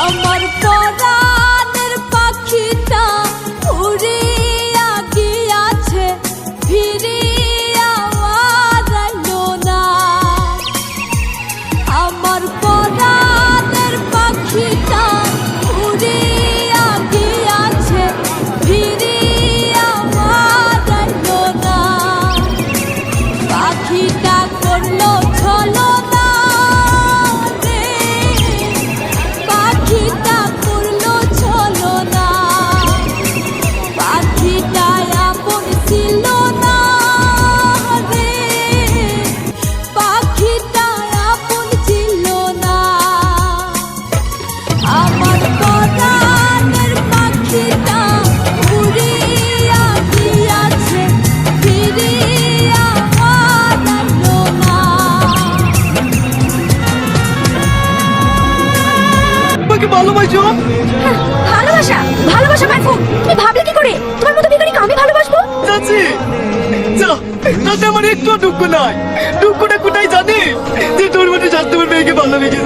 আমার পরাণের পাখিটা উড়িয়া গিয়াছে, ফিরিয়া আইলো না। আমার পরাণের পাখিটা উড়িয়া গিয়াছে, ফিরিয়া আইলো না। পাখিটা করলো ছলনা রে, পাখিটা করলো ছলনা। পাখিটা আপন ছিল না রে, পাখিটা আপন ছিল না। আমার পরাণের পাখিটা উড়িয়া গিয়াছে, ফিরিয়া আইলো না। আমাকে ভালোবাসো। ভালোবাসা ভালোবাসা পাইবো? তুমি ভাবলে কি করে তোমার মতো ভিখারিকে আমি ভালোবাসবো? চাচি যা, তাতে আমার একটু দুঃখ নাই। দুঃখটা কোথায় জানি, যে তোর মতো স্বাস্থ্যবান মেয়েকে ভালোবেসেছে।